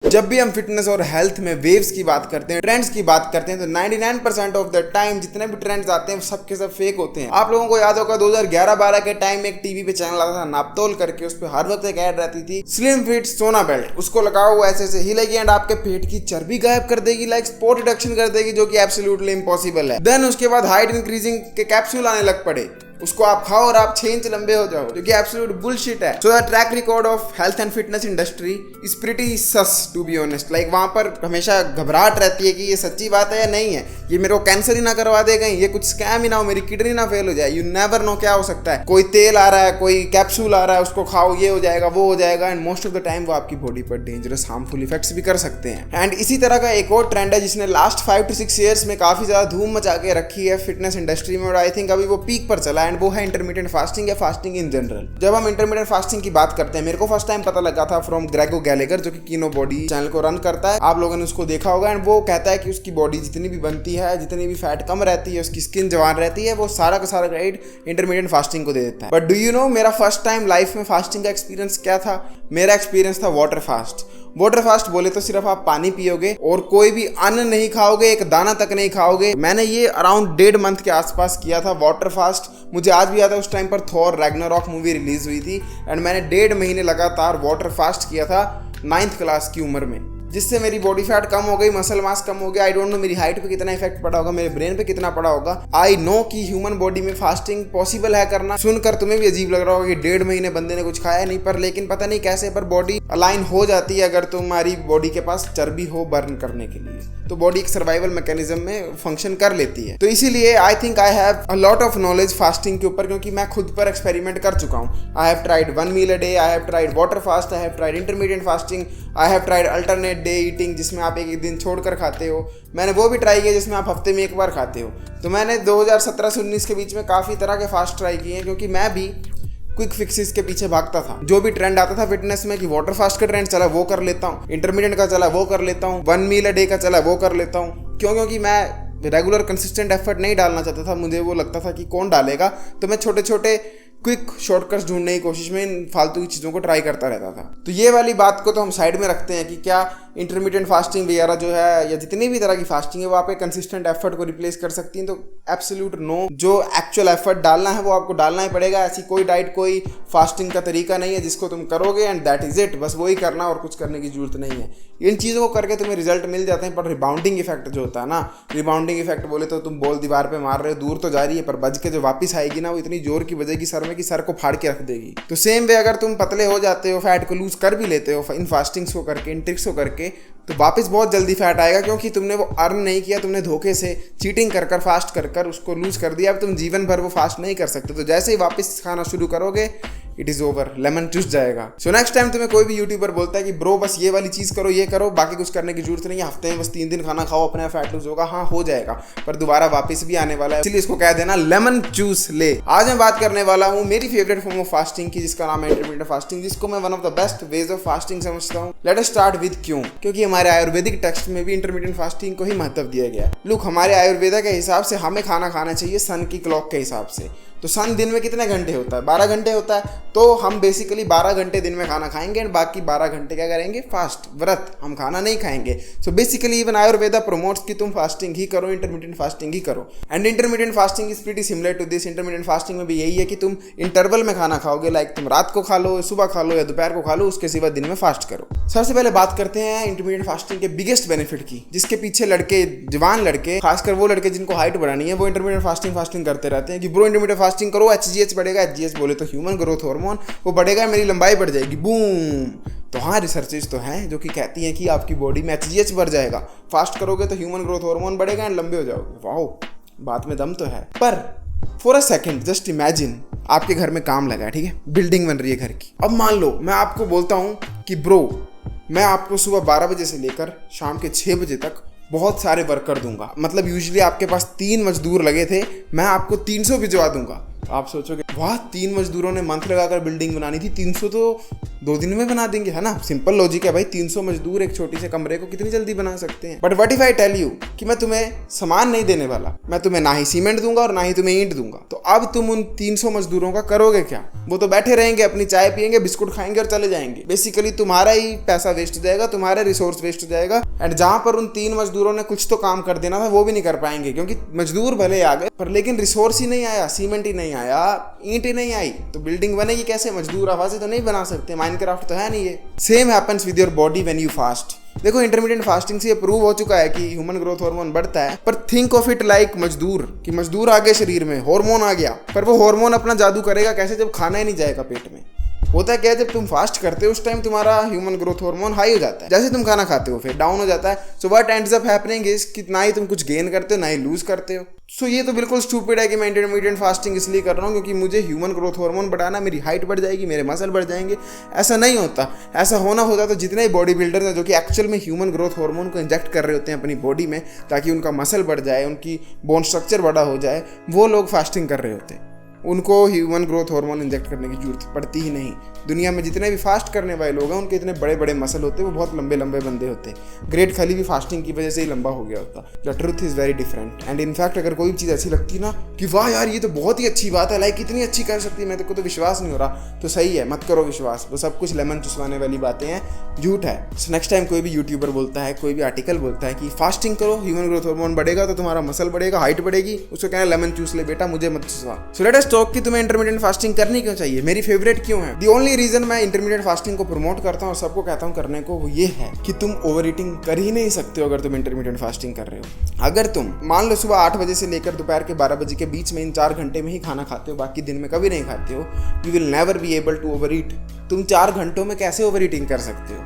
जब भी हम फिटनेस और हेल्थ में वेव्स की बात करते हैं, ट्रेंड्स की बात करते हैं, तो 99% ऑफ द टाइम जितने भी ट्रेंड्स आते हैं सब के सब फेक होते हैं। आप लोगों को याद होगा 2011-12 के टाइम में एक टीवी पे चैनल आता था नापतोल करके, उस पर हर वक्त एक ऐड रहती थी, स्लिम फिट सोना बेल्ट, उसको लगाओ वो ऐसे ऐसे हिलेगी एंड आपके पेट की चर्बी गायब कर देगी, लाइक स्पॉट रिडक्शन कर देगी, जो कि एब्सोल्युटली इम्पॉसिबल है। देन उसके बाद हाइट इंक्रीजिंग के कैप्सूल आने लग पड़े, उसको आप खाओ और आप 6 इंच लंबे हो जाओ, जो कि एब्सोल्यूट बुलशिट है। So the track record of health and fitness industry is pretty sauce to be honest. Like वहां पर हमेशा घबराहट रहती है कि ये सच्ची बात है या नहीं है, ये मेरे को कैंसर ही ना करवा दे कहीं, ये कुछ स्कैम ही ना हो, मेरी किडनी ना फेल हो जाए। यू नेवर नो क्या हो सकता है। कोई तेल आ रहा है, कोई कैप्सूल आ रहा है, उसको खाओ, ये हो जाएगा, वो हो जाएगा, and most of the time वो आपकी बॉडी पर डेंजरस हार्मफुल इफेक्ट्स भी कर सकते हैं। एंड इसी तरह का एक और ट्रेंड है जिसने लास्ट 5 to 6 ईयर्स में काफी ज्यादा धूम मचा के रखी है फिटनेस इंडस्ट्री में, और आई थिंक अभी वो पीक पर चला, एंड वो है इंटरमीडिएट फास्टिंग या फास्टिंग इन जनरल। जब हम इंटरमीडिएट फास्टिंग की बात करते हैं, मेरे को फर्स्ट टाइम पता लगा था फ्रॉम ग्रेगो गैलेगर, जो कि कीनो बॉडी चैनल को रन करता है, आप लोगों ने उसको देखा होगा। एंड वो कहता है कि उसकी बॉडी जितनी भी बनती है, जितनी भी फैट कम रहती है, उसकी स्किन जवान रहती है, वो सारा का सारा क्रेडिट इंटरमीडिएट फास्टिंग को दे देता है। बट डू यू नो मेरा फर्स्ट टाइम लाइफ में फास्टिंग का एक्सपीरियंस क्या था? मेरा एक्सपीरियंस था वाटर फास्ट। वाटर फास्ट बोले तो सिर्फ आप पानी पियोगे और कोई भी अन्न नहीं खाओगे, एक दाना तक नहीं खाओगे। मैंने ये अराउंड 1.5 मंथ के आसपास किया था वाटर फास्ट। मुझे आज भी याद है उस टाइम पर थॉर रैग्नारॉक मूवी रिलीज हुई थी, एंड मैंने 1.5 महीने लगातार वाटर फास्ट किया था 9th क्लास की उम्र में, जिससे मेरी बॉडी फैट कम हो गई, मसल मास कम हो गया। आई डोंट नो मेरी हाइट पे कितना इफेक्ट पड़ा होगा, मेरे ब्रेन पे कितना पड़ा होगा। आई नो कि ह्यूमन बॉडी में फास्टिंग पॉसिबल है करना। सुनकर तुम्हें भी अजीब लग रहा होगा कि 1.5 महीने बंदे ने कुछ खाया नहीं, पर लेकिन पता नहीं कैसे पर बॉडी अलाइन हो जाती है अगर तुम्हारी बॉडी के पास चर्बी हो बर्न करने के लिए, तो बॉडी एक सर्वाइवल मैकेनिज्म में फंक्शन कर लेती है। तो इसीलिए I think I have a lot of knowledge fasting के ऊपर, क्योंकि मैं खुद पर एक्सपेरिमेंट कर चुका हूँ। I have tried 1 meal a day, I have tried water fast, I have tried intermediate fasting, I have tried alternate day eating, जिसमें आप एक दिन छोड़कर खाते हो। मैंने वो भी ट्राई किया जिसमें आप हफ्ते में एक बार खाते हो। तो मैंने 2017 से 19 के बीच में काफ़ी तरह के फास्ट ट्राई किए हैं, क्योंकि मैं भी क्विक फिक्सेस के पीछे भागता था। जो भी ट्रेंड आता था फिटनेस में कि वाटर फास्ट का ट्रेंड चला वो कर लेता हूँ, इंटरमीडिएट का चला वो कर लेता हूँ, 1 मील अ डे का चला वो कर लेता हूँ। क्योंकि मैं रेगुलर कंसिस्टेंट एफर्ट नहीं डालना चाहता था। मुझे वो लगता था कि कौन डालेगा, तो मैं छोटे छोटे क्विक शॉर्टकट्स ढूंढने की कोशिश में इन फालतू की चीज़ों को ट्राई करता रहता था। तो ये वाली बात को तो हम साइड में रखते हैं कि क्या इंटरमीडिएट फास्टिंग वगैरह जो है या जितनी भी तरह की फास्टिंग है वो आपके कंसिस्टेंट एफर्ट को रिप्लेस कर सकती है। तो एब्सोल्यूट नो, जो एक्चुअल एफर्ट डालना है वो आपको डालना ही पड़ेगा। ऐसी कोई डाइट, कोई फास्टिंग का तरीका नहीं है जिसको तुम करोगे एंड दैट इज इट, बस वही करना और कुछ करने की जरूरत नहीं है। इन चीज़ों को करके तुम्हें रिजल्ट मिल जाते हैं, पर रिबाउंडिंग इफेक्ट जो होता है ना, रिबाउंडिंग इफेक्ट बोले तो तुम बॉल दीवार पे मार रहे हो, दूर तो जा रही है पर बज के जो वापस आएगी ना, वो इतनी जोर की बजेगी सर में कि सर को फाड़ के रख देगी। तो सेम वे अगर तुम पतले हो जाते हो, फैट को लूज कर भी लेते हो इन फास्टिंग्स को करके, इन ट्रिक्स को करके, तो वापस बहुत जल्दी फैट आएगा, क्योंकि तुमने वो अर्न नहीं किया, तुमने धोखे से चीटिंग कर कर फास्ट कर कर उसको लूज कर दिया। अब तुम जीवन भर वो फास्ट नहीं कर सकते। तो जैसे ही वापस खाना शुरू करोगे इट इज ओवर, लेमन चूस जाएगा। सो नेक्स्ट टाइम तुम्हें कोई भी यूट्यूबर बोलता है कि ब्रो बस ये वाली चीज करो, ये करो, बाकी कुछ करने की जरूरत नहीं है, हफ्ते में बस 3 दिन खाना खाओ, अपने फैट लूज होगा, हाँ हो जाएगा, पर दोबारा वापस भी आने वाला है। इसलिए इसको कह देना लेमन चूस ले। आज मैं बात करने वाला हूँ मेरी फेवरेट फॉर्म ऑफ फास्टिंग की, जिसका नाम है इंटरमीडिएट फास्टिंग, जिसको मैं one of the best ways of fasting समझता हूँ। लेट अस स्टार्ट विद क्यों, क्योंकि हमारे आयुर्वेदिक टेक्स्ट में भी इंटरमीडिएट फास्टिंग को ही महत्व दिया गया है। लुक, हमारे आयुर्वेदा के हिसाब से हमें खाना खाना चाहिए सन की क्लॉक के हिसाब से। तो सन दिन में कितने घंटे होता है? 12 घंटे होता है। तो हम बेसिकली 12 घंटे दिन में खाना खाएंगे एंड बाकी 12 घंटे क्या करेंगे? फास्ट, व्रत, हम खाना नहीं खाएंगे। So basically even Ayurveda promotes कि तुम फास्टिंग ही करो, इंटरमीडिएट फास्टिंग ही करो। And intermediate fasting is pretty similar to this. Intermediate fasting में भी यही है कि तुम इंटरवल में खाना खाओगे, लाइक तुम रात को खा लो, सुबह खा लो या दोपहर को खा लो, उसके सिवा दिन में फास्ट करो। सबसे पहले बात करते हैं इंटरमीडिएट फास्टिंग के बिगेस्ट बेनिफिट की, जिसके पीछे लड़के, जवान लड़के, खासकर वो लड़के जिनको हाइट बढ़ानी है, वो इंटरमीडिएट फास्टिंग करते रहते हैं कि ब्रो इंटरमीडिएट फास्टिंग करो, HGH बढ़ेगा। HGH बोले तो ह्यूमन ग्रोथ हार्मोन, वो बढ़ेगा, मेरी लंबाई बढ़ जाएगी, बूम। तो हाँ, रिसर्चेस तो हैं जो कि कहती हैं कि आपकी बॉडी में HGH बढ़ जाएगा, फास्ट करोगे तो ह्यूमन ग्रोथ हार्मोन बढ़ेगा एंड लंबे हो जाओगे। वाओ, बात में दम तो है। पर for a second just imagine, आपके घर में काम लगा है, ठीक है, बिल्डिंग बन रही है घर की। अब मान लो मैं आपको बोलता हूँ कि ब्रो मैं आपको सुबह 12 बजे से लेकर शाम के 6 बजे तक बहुत सारे वर्कर दूंगा। मतलब यूजुअली आपके पास 3 मजदूर लगे थे, मैं आपको 300 भिजवा दूंगा। आप सोचोगे वाह 3 मजदूरों ने मंथ लगाकर बिल्डिंग बनानी थी, 300 तो 2 दिन में बना देंगे, है ना। सिंपल लॉजिक है भाई, 300 मजदूर एक छोटी से कमरे को कितनी जल्दी बना सकते हैं। But what if I tell you कि मैं तुम्हें सामान नहीं देने वाला, मैं तुम्हें ना ही सीमेंट दूंगा और ना ही तुम्हें ईंट दूंगा, तो अब तुम उन 300 मजदूरों का करोगे क्या? वो तो बैठे रहेंगे, अपनी चाय पियेंगे, बिस्कुट खाएंगे और चले जाएंगे। बेसिकली तुम्हारा ही पैसा वेस्ट हो जाएगा, तुम्हारा रिसोर्स वेस्ट हो जाएगा। एंड जहां पर उन 3 मजदूरों ने कुछ तो काम कर देना था वो भी नहीं कर पाएंगे, क्योंकि मजदूर भले आ गए पर लेकिन रिसोर्स ही नहीं आया, सीमेंट ही नहीं आया, ईंट ही नहीं आई, तो बिल्डिंग बनेगी कैसे? मजदूर आवाज से तो नहीं बना सकते, माइनक्राफ्ट तो है नहीं ये। Same happens with your body when you fast. देखो इंटरमीडिएट फास्टिंग से ये प्रूव हो चुका है कि ह्यूमन ग्रोथ हार्मोन बढ़ता है, पर थिंक ऑफ इट लाइक मजदूर, कि मजदूर आ गए शरीर में, हार्मोन आ गया, पर वो हार्मोन अपना जादू करेगा कैसे जब खाना ही नहीं जाएगा पेट में। होता है क्या, जब तुम फास्ट करते हो उस टाइम तुम्हारा ह्यूमन ग्रोथ हार्मोन हाई हो जाता है, जैसे तुम खाना खाते हो फिर डाउन हो जाता है। So what ends up happening is कि ना ही तुम कुछ गेन करते हो ना ही लूज करते हो। सो ये तो बिल्कुल स्टूपिड है कि मैं इंटरमीडिएट फास्टिंग इसलिए कर रहा हूँ क्योंकि मुझे ह्यूमन ग्रोथ हार्मोन बढ़ाना, मेरी हाइट बढ़ जाएगी, मेरे मसल बढ़ जाएंगे। ऐसा नहीं होता। ऐसा होना होता तो जितने ही बॉडी बिल्डर हैं जो कि एक्चुअल में ह्यूमन ग्रोथ हार्मोन को इंजेक्ट कर रहे होते हैं अपनी बॉडी में ताकि उनका मसल बढ़ जाए, उनकी बोन स्ट्रक्चर बड़ा हो जाए, वो लोग फास्टिंग कर रहे होते हैं। उनको ह्यूमन ग्रोथ हार्मोन इंजेक्ट करने की जरूरत पड़ती ही नहीं। दुनिया में जितने भी फास्ट करने वाले लोग हैं उनके इतने बड़े बड़े मसल होते हैं, वो बहुत लंबे लंबे बंदे होते हैं। ग्रेट खली भी फास्टिंग की वजह से ही लंबा हो गया होता। The truth is very different. And in fact अगर कोई चीज़ ऐसी लगती ना कि वाह यार ये तो बहुत ही अच्छी बात है, लाइक इतनी अच्छी कर सकती है, मैं को तो विश्वास नहीं हो रहा, तो सही है, मत करो विश्वास। वो सब कुछ लेमन चुसवाने वाली बातें हैं, झूठ है। नेक्स्ट टाइम कोई भी यूट्यूबर बोलता है, कोई भी आर्टिकल बोलता है कि फास्टिंग करो ह्यूमन ग्रोथ हार्मोन बढ़ेगा तो तुम्हारा मसल बढ़ेगा, हाइट बढ़ेगी, उसको कहना लेमन चूस ले बेटा, मुझे मत चुसवा। सो लेट अस टॉक कि तुम्हें इंटरमीडिएट फास्टिंग करनी क्यों चाहिए, मेरी फेवरेट क्यों है। द ओनली रीजन मैं इंटरमीडिएट फास्टिंग को प्रमोट करता हूँ और सबको कहता हूँ करने को, वो ये है कि तुम ओवर ईटिंग कर ही नहीं सकते हो अगर तुम इंटरमीडिएट फास्टिंग कर रहे हो। अगर तुम मान लो सुबह 8 बजे से लेकर दोपहर के 12 बजे के बीच में इन 4 घंटे में ही खाना खाते हो, बाकी दिन में कभी नहीं खाते हो, you will never be able to overeat. तुम 4 घंटों में कैसे ओवर ईटिंग कर सकते हो?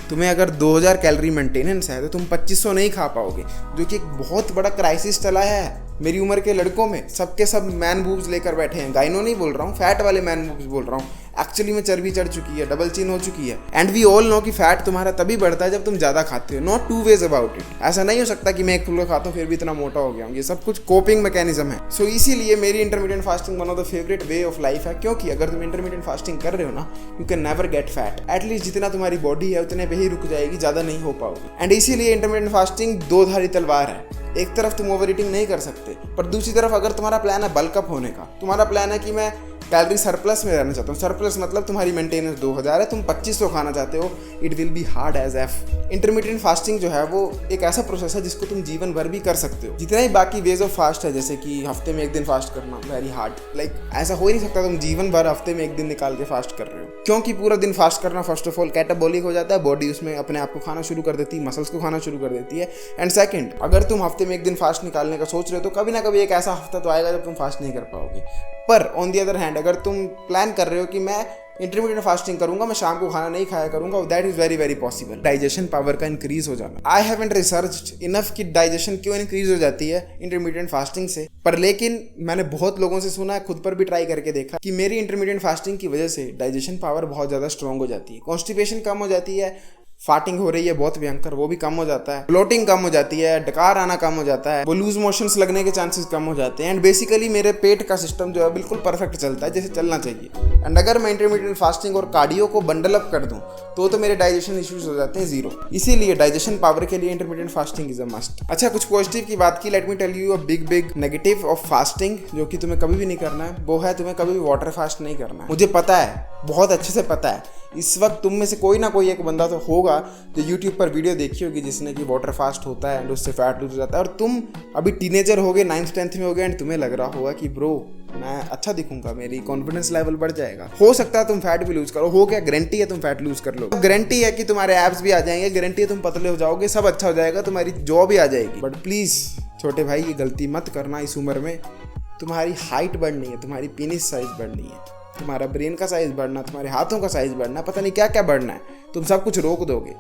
तुम्हें अगर 2000 कैलोरी मेंटेनेंस है तो तुम 2500 नहीं खा पाओगे, जो कि एक बहुत बड़ा क्राइसिस चला है मेरी उम्र के लड़कों में। सबके सब मैन बूब्स लेकर बैठे हैं, गाइनो नहीं बोल रहा हूँ, फैट वाले मैन बूब्स बोल रहा हूँ। एक्चुअली में चर्बी चढ़ चुकी है, डबल चिन हो चुकी है। एंड वी ऑल नो कि फैट तुम्हारा तभी बढ़ता है जब तुम ज्यादा खाते हो। Not to wage about it. ऐसा नहीं हो सकता कि मैं एक फुल्का खाता हूँ फिर भी इतना मोटा हो गया हूँ, ये सब कुछ कोपिंग मैकेनिज्म है। सो इसीलिए मेरी intermediate fasting one of the favourite way of life है, क्योंकि अगर तुम इंटरमीडिएट फास्टिंग कर रहे हो ना, you can never get fat. At least जितना तुम्हारी बॉडी है उतने पे ही रुक जाएगी, ज्यादा नहीं हो पाओगे। एंड इसीलिए इंटरमीडिएट फास्टिंग दो धारी तलवार है। एक तरफ तुम ओवर ईटिंग नहीं कर सकते, पर दूसरी तरफ अगर तुम्हारा प्लान है बल्क अप होने का, तुम्हारा प्लान है कि मैं कैलोरी सरप्लस में रहना चाहता हूँ, सरप्लस मतलब तुम्हारी मेंटेनेंस 2000 है, तुम 2500 खाना चाहते हो, it will be hard as F. Intermediate fasting जो है वो एक ऐसा प्रोसेस है जिसको तुम जीवन भर भी कर सकते हो। जितना ही बाकी वेज ऑफ फास्ट है, जैसे कि हफ्ते में 1 दिन फास्ट करना, वेरी हार्ड। लाइक ऐसा हो ही नहीं सकता तुम जीवन भर हफ्ते में 1 दिन निकाल के फास्ट कर रहे हो, क्योंकि पूरा दिन फास्ट करना फर्स्ट ऑफ ऑल कैटाबॉलिक हो जाता है, बॉडी उसमें अपने आप को खाना शुरू कर देती है, मसल्स को खाना शुरू कर देती है। एंड सेकंड, अगर तुम हफ्ते में 1 दिन फास्ट निकालने का सोच रहे हो तो कभी ना कभी एक ऐसा हफ्ता तो आएगा जब तुम फास्ट नहीं कर पाओगे। पर ऑन दी अदर हैंड, अगर तुम प्लान कर रहे हो कि मैं इंटरमीडिएट फास्टिंग करूंगा, मैं शाम को खाना नहीं खाया करूंगा, that is very very possible. Digestion power का इंक्रीज हो जाना, आई हैवंट रिसर्च्ड इनफ कि डाइजेशन क्यों इंक्रीज हो जाती है इंटरमीडिएट फास्टिंग से, पर लेकिन मैंने बहुत लोगों से सुना है, खुद पर भी ट्राई करके देखा कि मेरी इंटरमीडिएट फास्टिंग की वजह से डाइजेशन पावर बहुत ज्यादा स्ट्रांग हो जाती है, कॉन्स्टिपेशन कम हो जाती है, फाटिंग हो रही है बहुत भयंकर वो भी कम हो जाता है, ब्लोटिंग कम हो जाती है, डकार आना कम हो जाता है, वो लूज मोशंस लगने के चांसेस कम हो जाते हैं। एंड बेसिकली मेरे पेट का सिस्टम जो है बिल्कुल परफेक्ट चलता है जैसे चलना चाहिए। एंड अगर मैं इंटरमीडिएट फास्टिंग और कार्डियो को बंडल अप कर दूं तो मेरे डाइजेशन इश्यूज हो जाते हैं 0। इसीलिए डाइजेशन पावर के लिए intermediate fasting is a must. अच्छा, कुछ पॉजिटिव की बात की, let me tell you a big negative of fasting जो कि तुम्हें कभी भी नहीं करना है, वो है तुम्हें कभी भी वाटर फास्ट नहीं करना है। मुझे पता है, बहुत अच्छे से पता है, इस वक्त तुम में से कोई ना कोई एक बंदा तो होगा जो यूट्यूब पर वीडियो देखी होगी जिसने कि वाटर फास्ट होता है एंड उससे फैट लूज हो जाता है, और तुम अभी टीनेजर हो गए, 9th 10th में हो गए एंड तुम्हें लग रहा होगा कि ब्रो मैं अच्छा दिखूंगा, मेरी कॉन्फिडेंस लेवल बढ़ जाएगा, हो सकता है तुम फैट भी लूज करो। हो क्या गारंटी है तुम फैट लूज कर लो, गारंटी है कि तुम्हारे एब्स भी आ जाएंगे, गारंटी है तुम पतले हो जाओगे, सब अच्छा हो जाएगा, तुम्हारी जॉब भी आ जाएगी। बट प्लीज छोटे भाई ये गलती मत करना इस उम्र में। तुम्हारी हाइट बढ़नी है, तुम्हारी पेनिस साइज बढ़नी है, तुम्हारा ब्रेन का साइज बढ़ना, तुम्हारे हाथों का साइज बढ़ना, पता नहीं क्या क्या बढ़ना है, तुम सब कुछ रोक दोगे।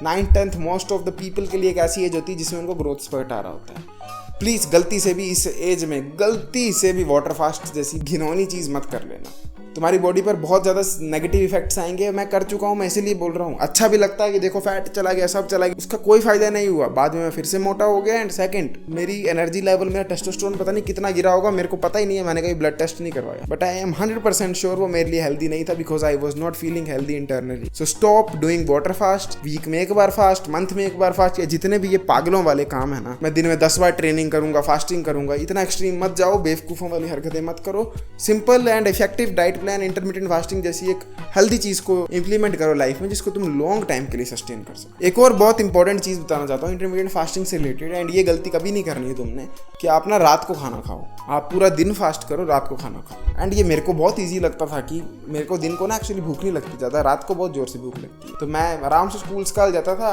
9th 10th most of the people के लिए एक ऐसी एज होती है जिसमें उनको ग्रोथ स्पर्ट आ रहा होता है। प्लीज गलती से भी इस एज में गलती से भी वाटर फास्ट जैसी घिनौनी चीज मत कर लेना। तुम्हारी बॉडी पर बहुत ज़्यादा नेगेटिव इफेक्ट्स आएंगे। मैं कर चुका हूँ, मैं इसीलिए बोल रहा हूँ। अच्छा भी लगता है कि देखो फैट चला गया, सब चला गया, उसका कोई फायदा नहीं हुआ। बाद में मैं फिर से मोटा हो गया। एंड सेकंड, मेरी एनर्जी लेवल, मेरा टेस्टोस्टेरोन पता नहीं कितना गिरा होगा, मेरे को पता ही नहीं है, मैंने कभी ब्लड टेस्ट नहीं करवाया। बट आई एम 100% श्योर वो मेरे लिए हेल्दी नहीं था, because I was not feeling healthy internally. So stop doing water fast. Week में एक बार फास्ट, मंथ में एक बार फास्ट, या जितने भी ये पागलों वाले काम है ना, मैं दिन में 10 बार ट्रेनिंग करूंगा, फास्टिंग करूंगा, इतना एक्सट्रीम मत जाओ, बेवकूफ़ों वाली हरकतें मत करो। Simple and effective diet plan, intermittent fasting जैसी एक हेल्दी चीज को इंप्लीमेंट करो लाइफ में, जिसको तुम लॉन्ग टाइम के लिए सस्टेन कर सको। एक और बहुत इंपॉर्टेंट चीज बताना चाहता हूँ इंटरमिटेंट फास्टिंग से रिलेटेड, एंड ये गलती कभी नहीं करनी है तुमने, कि आप ना रात को खाना खाओ। आप पूरा दिन फास्ट करो, रात को खाना खाओ। एंड ये मेरे को बहुत ईजी लगता था कि मेरे को दिन को ना एक्चुअली भूख नहीं लगती ज़्यादा, रात को बहुत जोर से भूख लगती है। तो मैं आराम से स्कूल स्काल जाता था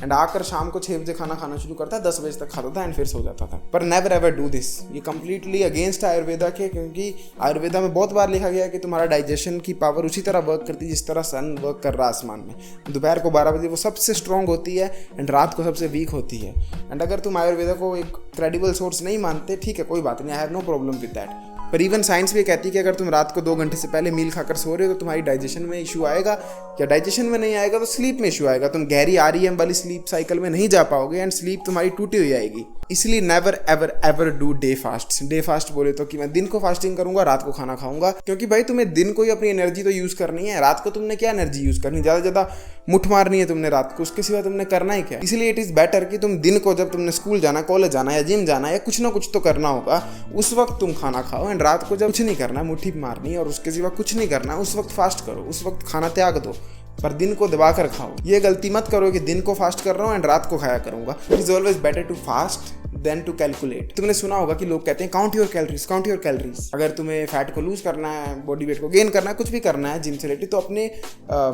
एंड आकर शाम को 6 बजे खाना खाना शुरू करता, 10 बजे तक खाता था एंड फिर सो जाता था। पर नेवर एवर डू दिस। ये कंप्लीटली अगेंस्ट आयुर्वेदा के, क्योंकि आयुर्वेदा में बहुत बार लिखा गया है कि तुम्हारा डाइजेशन की पावर उसी तरह वर्क करती है जिस तरह सन वर्क कर रहा है आसमान में। दोपहर को 12 बजे वो सबसे स्ट्रॉन्ग होती है एंड रात को सबसे वीक होती है। एंड अगर तुम आयुर्वेदा को एक क्रेडिबल सोर्स नहीं मानते, ठीक है, कोई बात नहीं, I have no problem with that. पर इवन साइंस भी कहती है कि अगर तुम रात को 2 घंटे से पहले मील खाकर सो रहे हो तो तुम्हारी डाइजेशन में इशू आएगा, या डाइजेशन में नहीं आएगा तो स्लीप में इशू आएगा। तुम गहरी REM वाली स्लीप साइकिल में नहीं जा पाओगे एंड स्लीप तुम्हारी टूटी हुई आएगी। इसलिए never ever ever do day fast. Day fast बोले तो कि मैं दिन को फास्टिंग करूंगा, रात को खाना खाऊंगा, क्योंकि भाई तुम्हें दिन को ही अपनी एनर्जी तो यूज करनी है, रात को तुमने क्या एनर्जी यूज करनी, ज्यादा ज्यादा मुठ मारनी है तुमने रात को, उसके सिवा तुमने करना ही क्या। इसलिए इट इज बेटर कि तुम दिन को, जब तुमने स्कूल जाना, कॉलेज जाना या जिम जाना या कुछ ना कुछ तो करना होगा, उस वक्त तुम खाना खाओ। एंड रात को जब कुछ नहीं करना, मुट्ठी मारनी और उसके सिवा कुछ नहीं करना, उस वक्त फास्ट करो, उस वक्त खाना त्याग दो, पर दिन को दबा कर खाओ। ये गलती मत करो कि दिन को फास्ट कर रहा हूँ एंड रात को खाया करूंगा। It is always better to fast than to calculate. तुमने सुना होगा कि लोग कहते हैं count your calories, count your calories. अगर तुम्हें फैट को लूज करना है, बॉडी वेट को गेन करना है, कुछ भी करना है जिम से रिलेटेड, तो अपने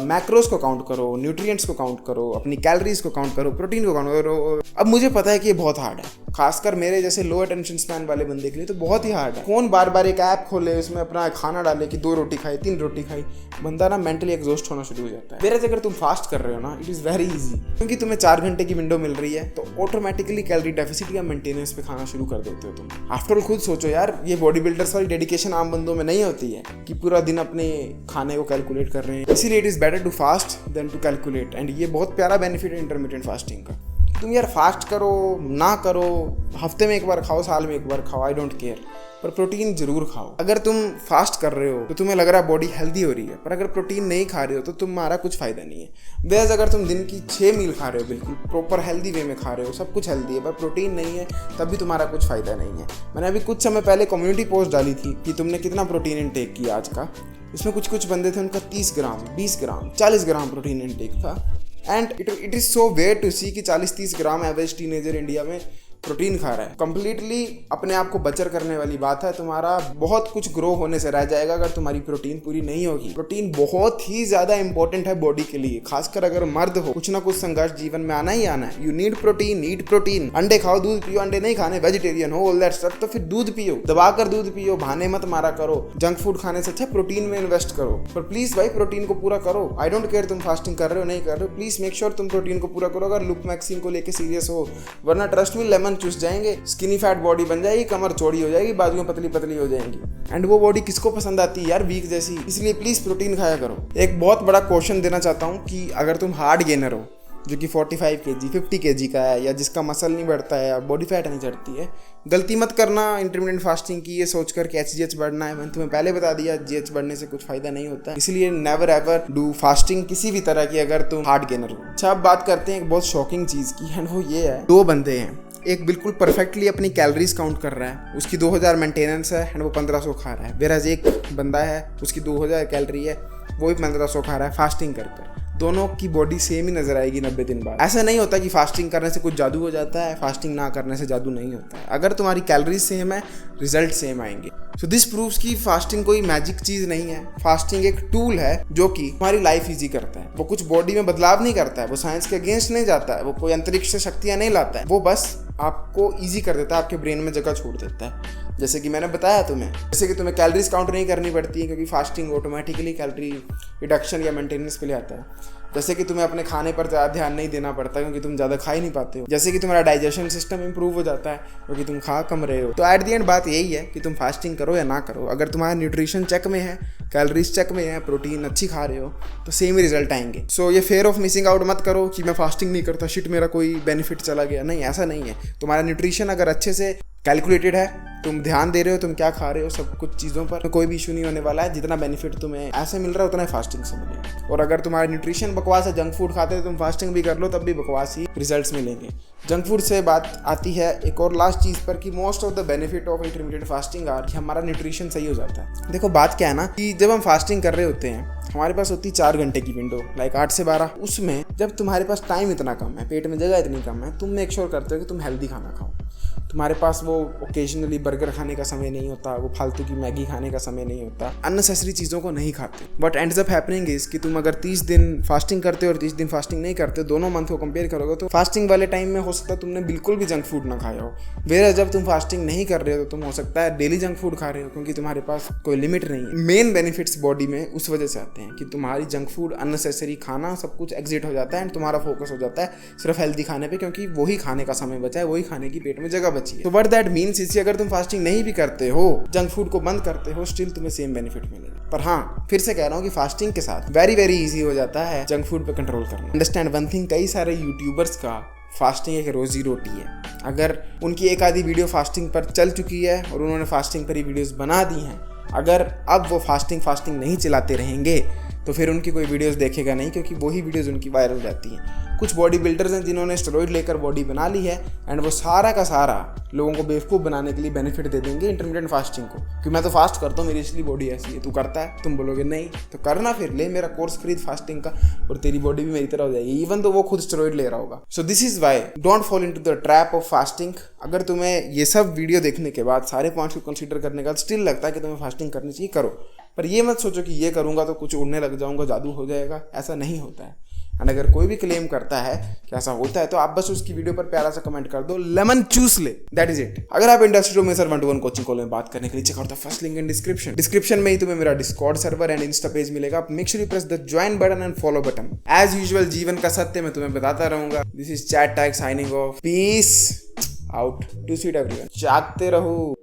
मैक्रोज को काउंट करो, न्यूट्रिएंट्स को काउंट करो, अपनी कैलोरीज को काउंट करो, प्रोटीन को काउंट करो। अब मुझे पता है कि ये बहुत हार्ड है, खासकर मेरे जैसे लो अटेंशन स्पैन वाले बंदे के लिए तो बहुत ही हार्ड है। कौन बार बार एक ऐप खोले, उसमें अपना खाना डाले कि 2 रोटी खाई, 3 रोटी खाई, बंदा ना मेंटली एग्जॉस्ट होना शुरू हो जाता है। मेरे अगर तुम फास्ट कर रहे हो ना, इट इज़ वेरी इजी, क्योंकि तुम्हें 4 घंटे की विंडो मिल रही है, तो ऑटोमेटिकली कैलोरी डेफिसिट या मेंटेनेंस पे खाना शुरू कर देते हो तुम। आफ्टर ऑल खुद सोचो यार, ये बॉडी बिल्डर्स वाली डेडिकेशन आम बंदों में नहीं होती है कि पूरा दिन अपने खाने को कैलकुलेट कर रहे हैं। इसीलिए it is better to fast than to calculate. And ये बहुत प्यारा बेनिफिट है इंटरमिटेंट फास्टिंग का। तुम यार फास्ट करो ना करो, हफ्ते में एक बार खाओ, साल में एक बार खाओ, आई डोंट केयर, पर प्रोटीन जरूर खाओ। अगर तुम फास्ट कर रहे हो तो तुम्हें लग रहा है बॉडी हेल्दी हो रही है, पर अगर प्रोटीन नहीं खा रहे हो तो तुम्हारा कुछ फायदा नहीं है। वेज अगर तुम दिन की 6 मील खा रहे हो, बिल्कुल प्रॉपर हेल्दी वे में खा रहे हो, सब कुछ हेल्दी है, पर प्रोटीन नहीं है, तब भी तुम्हारा कुछ फायदा नहीं है। मैंने अभी कुछ समय पहले कम्युनिटी पोस्ट डाली थी कि तुमने कितना प्रोटीन इनटेक किया आज का। उसमें कुछ बंदे थे, उनका 30 gram, 20 gram, 40 gram protein intake था। And it is so weird to see कि 40-30 ग्राम एवरेज टीनेजर इंडिया में प्रोटीन खा रहा है। कंप्लीटली अपने आप को बचर करने वाली बात है। तुम्हारा बहुत कुछ ग्रो होने से रह जाएगा अगर तुम्हारी प्रोटीन पूरी नहीं होगी। प्रोटीन बहुत ही ज्यादा इंपॉर्टेंट है बॉडी के लिए, खासकर अगर मर्द हो। कुछ ना कुछ संघर्ष जीवन में आना ही आना है। You need protein, need protein. अंडे खाओ, दूध पियो, अंडे नहीं खाने, वेजिटेरियन हो, ऑल दैट स्टफ, तो फिर दूध पियो, दबाकर दूध पियो, बहाने मत मारा करो। जंक फूड खाने से अच्छा प्रोटीन में इन्वेस्ट करो। पर प्लीज भाई प्रोटीन को पूरा करो। आई डोंट केयर तुम फास्टिंग कर रहे हो नहीं कर रहे हो, प्लीज मेक श्योर तुम प्रोटीन को पूरा करो अगर लुक मैक्सिन को लेके सीरियस हो, वरना ट्रस्ट में लेमन चूस जाएंगे, स्किनी फैट बॉडी बन जाएगी, कमर चौड़ी हो जाएगी, बाजुएं पतली पतली हो जाएंगी। एंड वो बॉडी किसको पसंद आती है यार, वीक जैसी। इसलिए प्लीज प्रोटीन खाया करो। एक बहुत बड़ा क्वेश्चन देना चाहता हूँ कि अगर तुम हार्ड गेनर हो जो कि 45 kg 50 kg का है, या जिसका मसल नहीं बढ़ता है या बॉडी फैट नहीं चढ़ती है, गलती मत करना इंटरमिटेंट फास्टिंग की ये सोचकर कि HGH बढ़ना है। मैंने तुम्हें पहले बता दिया GH बढ़ने से कुछ फायदा नहीं होता है। इसलिए नेवर एवर डू फास्टिंग किसी भी तरह की अगर तुम हार्ड गेनर हो। अच्छा, अब बात करते हैं एक बहुत शॉकिंग चीज़ की, एंड वो ये है, 2 बंदे हैं, एक बिल्कुल परफेक्टली अपनी कैलोरीज काउंट कर रहा है, उसकी 2000 मेंटेनेंस है एंड वो 1500 खा रहा है। वेराज एक बंदा है, उसकी 2000 कैलोरी है, वो भी 1500 खा रहा है फास्टिंग कर। दोनों की बॉडी सेम ही नजर आएगी 90 दिन बाद। ऐसा नहीं होता कि फास्टिंग करने से कुछ जादू हो जाता है, फास्टिंग ना करने से जादू नहीं होता है। अगर तुम्हारी कैलोरीज सेम है, रिजल्ट सेम आएंगे। सो दिस प्रूव्स कि फास्टिंग कोई मैजिक चीज नहीं है। फास्टिंग एक टूल है जो कि तुम्हारी लाइफ इजी करता है। वो कुछ बॉडी में बदलाव नहीं करता है, वो साइंस के अगेंस्ट नहीं जाता है, वो कोई अंतरिक्ष से शक्तियां नहीं लाता है, वो बस आपको ईजी कर देता है, आपके ब्रेन में जगह छोड़ देता है। जैसे कि मैंने बताया तुम्हें, जैसे कि तुम्हें कैलोरीज काउंट नहीं करनी पड़ती है क्योंकि फास्टिंग ऑटोमेटिकली कैलोरी रिडक्शन या मेंटेनेंस पे ले आता है। जैसे कि तुम्हें अपने खाने पर ज़्यादा ध्यान नहीं देना पड़ता क्योंकि तुम ज़्यादा खा ही नहीं पाते हो। जैसे कि तुम्हारा डाइजेशन सिस्टम इंप्रूव हो जाता है क्योंकि तुम खा कम रहे हो। तो एट दी एंड बात यही है कि तुम फास्टिंग करो या ना करो, अगर तुम्हारा न्यूट्रिशन चेक में है, कैलोरीज चेक में है, प्रोटीन अच्छी खा रहे हो, तो सेम ही रिजल्ट आएंगे। सो ये फेयर ऑफ मिसिंग आउट मत करो कि मैं फास्टिंग नहीं करता, शिट मेरा कोई बेनिफिट चला गया। नहीं, ऐसा नहीं है। तुम्हारा न्यूट्रिशन अगर अच्छे से कैलकुलेटेड है, तुम ध्यान दे रहे हो, तुम क्या खा रहे हो, सब कुछ चीज़ों पर, तो कोई भी इशू नहीं होने वाला है। जितना बेनिफिट तुम्हें ऐसे मिल रहा है उतना ही फास्टिंग से मिलेगा। और अगर तुम्हारा न्यूट्रिशन बकवास है, जंक फूड खाते हो, तुम फास्टिंग भी कर लो तब भी बकवास ही रिजल्ट्स मिलेंगे। जंक फूड से बात आती है एक और लास्ट चीज़ पर कि most of the benefit of intermediate fasting are कि हमारा न्यूट्रिशन सही हो जाता है। देखो बात क्या है ना कि जब हम फास्टिंग कर रहे होते हैं, हमारे पास होती 4 घंटे की विंडो, लाइक 8 से 12। उसमें जब तुम्हारे पास टाइम इतना कम है, पेट में जगह इतनी कम है, तुम मेक श्योर करते हो कि तुम हेल्दी खाना खाओ। तुम्हारे पास वो ओकेजनली बर्गर खाने का समय नहीं होता, वो फालतू की मैगी खाने का समय नहीं होता, अननेसेसरी चीज़ों को नहीं खाते। But ends up happening is कि तुम अगर 30 दिन फास्टिंग करते हो और 30 दिन फास्टिंग नहीं करते, दोनों मंथ को कंपेयर करोगे तो फास्टिंग वाले टाइम में हो सकता है तुमने बिल्कुल भी जंक फूड ना खाया हो। वेयर जब तुम फास्टिंग नहीं कर रहे हो तो तुम हो सकता है डेली जंक फूड खा रहे हो क्योंकि तुम्हारे पास कोई लिमिट नहीं है। मेन बेनिफिट्स बॉडी में उस वजह से आते हैं कि तुम्हारी जंक फूड, अननेसेसरी खाना सब कुछ एग्जिट हो जाता है एंड तुम्हारा फोकस हो जाता है सिर्फ हेल्दी खाने पे, क्योंकि वही खाने का समय बचा है, वही खाने की पेट में जगह बची है। तो व्हाट दैट मीन्स इज अगर तुम फास्टिंग नहीं भी करते हो, जंक फूड को बंद करते हो, स्टिल तुम्हें सेम बेनिफिट मिलेगा। पर हाँ, फिर से कह रहा हूँ कि फास्टिंग के साथ वेरी वेरी इजी हो जाता है जंक फूड पे कंट्रोल करना। अंडरस्टैंड वन थिंग, कई सारे यूट्यूबर्स का फास्टिंग एक रोजी रोटी है। अगर उनकी एक आधी वीडियो फास्टिंग पर चल चुकी है और उन्होंने फास्टिंग पर ही वीडियोस बना दी हैं, अगर अब वो फास्टिंग नहीं चलाते रहेंगे तो फिर उनकी कोई वीडियोस देखेगा नहीं, क्योंकि वही वीडियोस उनकी वायरल जाती हैं। कुछ बॉडी बिल्डर्स हैं जिन्होंने स्टेरॉइड लेकर बॉडी बना ली है एंड वो सारा का सारा लोगों को बेवकूफ़ बनाने के लिए बेनिफिट दे देंगे इंटरमीडिएट फास्टिंग को कि मैं तो फास्ट करता हूँ, मेरी इसलिए बॉडी ऐसी है। तू करता है? तुम बोलोगे नहीं, तो करना, फिर ले मेरा कोर्स खरीद फास्टिंग का और तेरी बॉडी भी मेरी तरह हो जाएगी, इवन तो वो खुद स्टेरॉइड ले रहा होगा। So this is why don't fall into the trap of fasting. अगर तुम्हें ये सब वीडियो देखने के बाद, सारे पॉइंट्स को कंसीडर करने के बाद स्टिल लगता है कि तुम्हें फास्टिंग करनी चाहिए, करो। पर ये मत सोचो कि ये करूंगा तो कुछ उड़ने लग जाऊंगा, जादू हो जाएगा, ऐसा नहीं होता है। एंड अगर कोई भी क्लेम करता है कि ऐसा होता है तो आप बस उसकी वीडियो पर प्यारा सा कमेंट कर दो, लेमन चूस ले, दैट इज इट। अगर आप इंडस्ट्री में सर 1-to-1 कोचिंग कॉल में बात करने के लिए check out the first link in description में ही तुम्हें मेरा Discord server and insta page मिलेगा। आप make sure you press the join button and follow button. As usual जीवन का सत्य मैं तुम्हें बताता रहूंगा। This is chat tag signing off, peace out, to sweet everyone, जागते रहो।